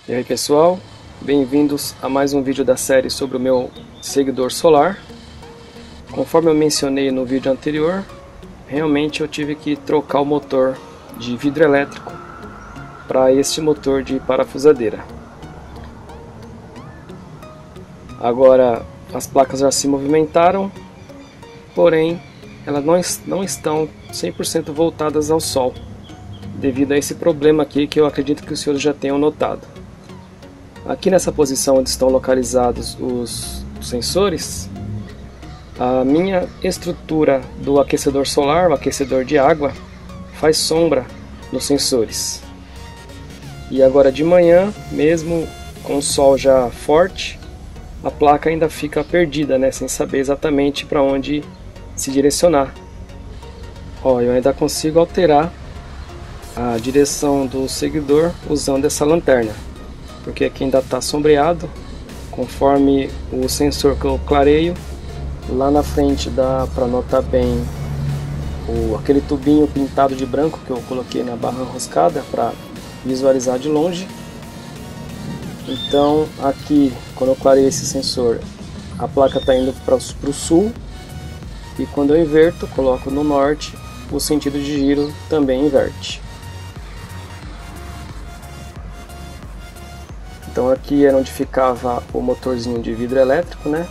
E aí pessoal, bem-vindos a mais um vídeo da série sobre o meu seguidor solar. Conforme eu mencionei no vídeo anterior, realmente eu tive que trocar o motor de vidro elétrico para este motor de parafusadeira. Agora as placas já se movimentaram, porém elas não estão 100% voltadas ao sol, devido a esse problema aqui que eu acredito que os senhores já tenham notado. Aqui nessa posição onde estão localizados os sensores, a minha estrutura do aquecedor solar, o aquecedor de água, faz sombra nos sensores. E agora de manhã, mesmo com o sol já forte, a placa ainda fica perdida, né, sem saber exatamente para onde se direcionar. Ó, eu ainda consigo alterar a direção do seguidor usando essa lanterna, porque aqui ainda está sombreado. Conforme o sensor que eu clareio, lá na frente dá para notar bem aquele tubinho pintado de branco que eu coloquei na barra enroscada para visualizar de longe. Então aqui, quando eu clareio esse sensor, a placa está indo para o sul, e quando eu inverto, coloco no norte, o sentido de giro também inverte. Então aqui era onde ficava o motorzinho de vidro elétrico, né?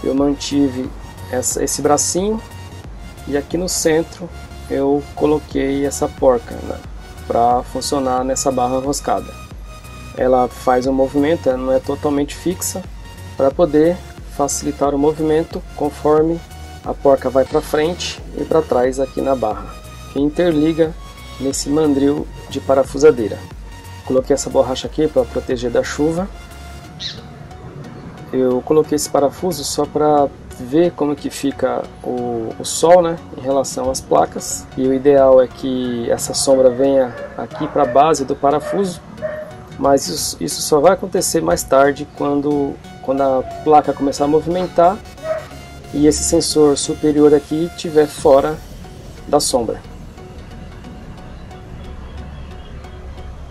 Eu mantive esse bracinho, e aqui no centro eu coloquei essa porca, né, para funcionar nessa barra enroscada. Ela faz um movimento, ela não é totalmente fixa, para poder facilitar o movimento conforme a porca vai para frente e para trás aqui na barra, que interliga nesse mandril de parafusadeira. Coloquei essa borracha aqui para proteger da chuva. Eu coloquei esse parafuso só para ver como que fica o sol, né, em relação às placas. E o ideal é que essa sombra venha aqui para a base do parafuso, mas isso só vai acontecer mais tarde, quando a placa começar a movimentar e esse sensor superior aqui estiver fora da sombra.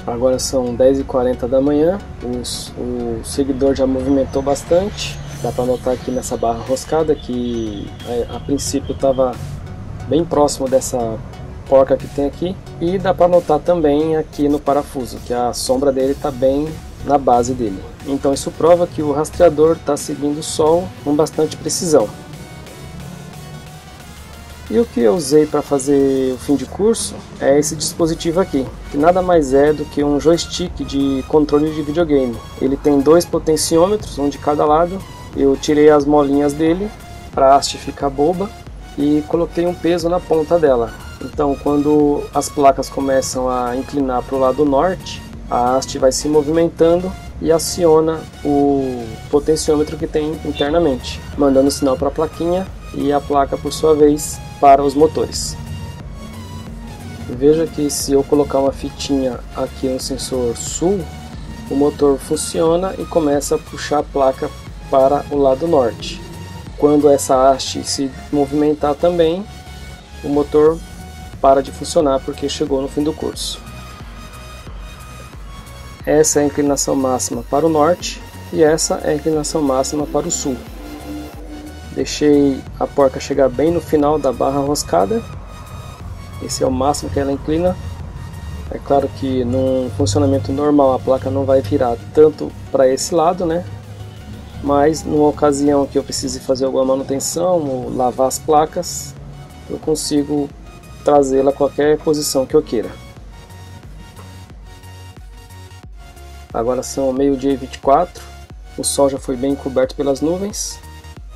Agora são 10h40 da manhã, o seguidor já movimentou bastante. Dá para notar aqui nessa barra enroscada que a princípio estava bem próximo dessa porca que tem aqui. E dá para notar também aqui no parafuso que a sombra dele está bem na base dele. Então isso prova que o rastreador está seguindo o sol com bastante precisão. E o que eu usei para fazer o fim de curso é esse dispositivo aqui, que nada mais é do que um joystick de controle de videogame. Ele tem dois potenciômetros, um de cada lado. Eu tirei as molinhas dele para a haste ficar boba e coloquei um peso na ponta dela. Então quando as placas começam a inclinar para o lado norte, a haste vai se movimentando e aciona o potenciômetro que tem internamente, mandando sinal para a plaquinha, e a placa por sua vez para os motores. Veja que se eu colocar uma fitinha aqui no sensor sul, o motor funciona e começa a puxar a placa para o lado norte. Quando essa haste se movimentar também, o motor para de funcionar porque chegou no fim do curso. Essa é a inclinação máxima para o norte e essa é a inclinação máxima para o sul. Deixei a porca chegar bem no final da barra enroscada. Esse é o máximo que ela inclina. É claro que num funcionamento normal a placa não vai virar tanto para esse lado, né? Mas numa ocasião que eu precise fazer alguma manutenção ou lavar as placas, eu consigo trazê-la a qualquer posição que eu queira. Agora são 12h24. O sol já foi bem coberto pelas nuvens,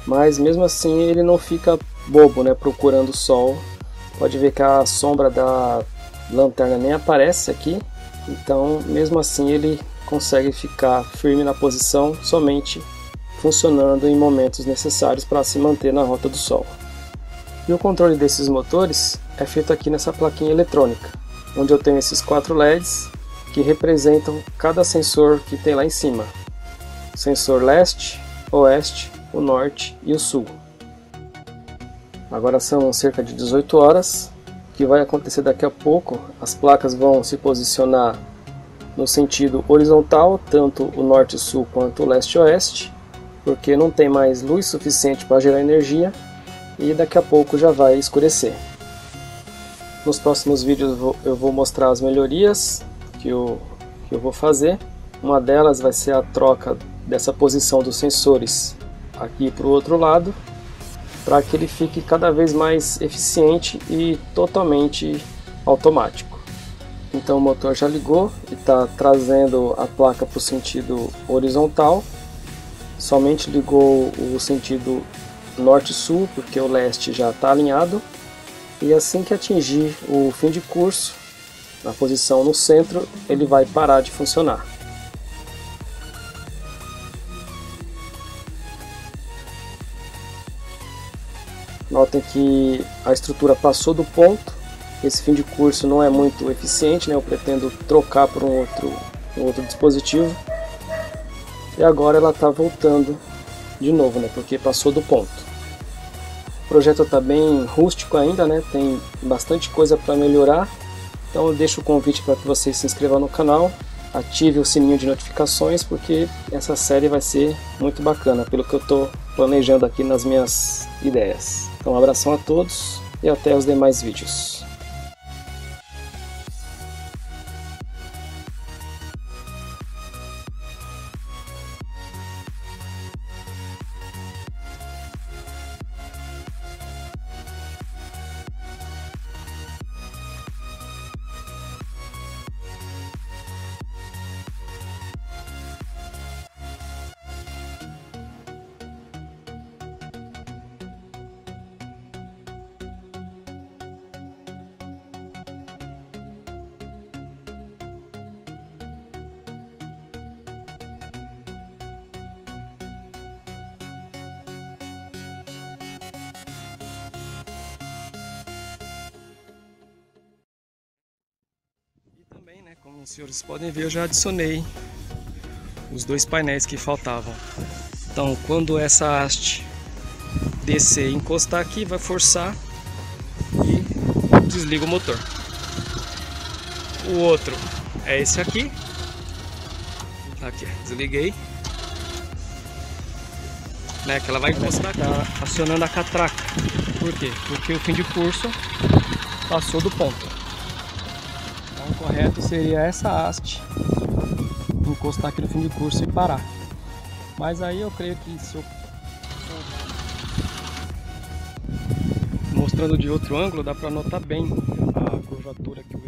mas mesmo assim ele não fica bobo, né, procurando o sol. Pode ver que a sombra da lanterna nem aparece aqui, então mesmo assim ele consegue ficar firme na posição, somente funcionando em momentos necessários para se manter na rota do sol. E o controle desses motores é feito aqui nessa plaquinha eletrônica, onde eu tenho esses 4 LEDs que representam cada sensor que tem lá em cima: o sensor leste, oeste, o norte e o sul. Agora são cerca de 18 horas. O que vai acontecer daqui a pouco, as placas vão se posicionar no sentido horizontal, tanto o norte-sul quanto o leste-oeste, porque não tem mais luz suficiente para gerar energia e daqui a pouco já vai escurecer. Nos próximos vídeos eu vou mostrar as melhorias que eu vou fazer. Uma delas vai ser a troca dessa posição dos sensores aqui para o outro lado, para que ele fique cada vez mais eficiente e totalmente automático. Então o motor já ligou e está trazendo a placa para o sentido horizontal. Somente ligou o sentido norte-sul, porque o leste já está alinhado. E assim que atingir o fim de curso, na posição no centro, ele vai parar de funcionar. Notem que a estrutura passou do ponto. Esse fim de curso não é muito eficiente, né? Eu pretendo trocar por um outro dispositivo. E agora ela está voltando de novo, né? Porque passou do ponto. O projeto está bem rústico ainda, né? Tem bastante coisa para melhorar. Então eu deixo o convite para que vocês se inscrevam no canal, ative o sininho de notificações, porque essa série vai ser muito bacana, pelo que eu estou planejando aqui nas minhas ideias. Então um abração a todos e até os demais vídeos. Como os senhores podem ver, eu já adicionei os dois painéis que faltavam. Então, quando essa haste descer e encostar aqui, vai forçar e desliga o motor. O outro é esse aqui. Aqui, desliguei. Né, que ela vai encostar, tá acionando a catraca. Por quê? Porque o fim de curso passou do ponto. O correto seria essa haste encostar aqui no fim de curso e parar. Mas aí eu creio que se eu mostrando de outro ângulo dá para notar bem a curvatura que o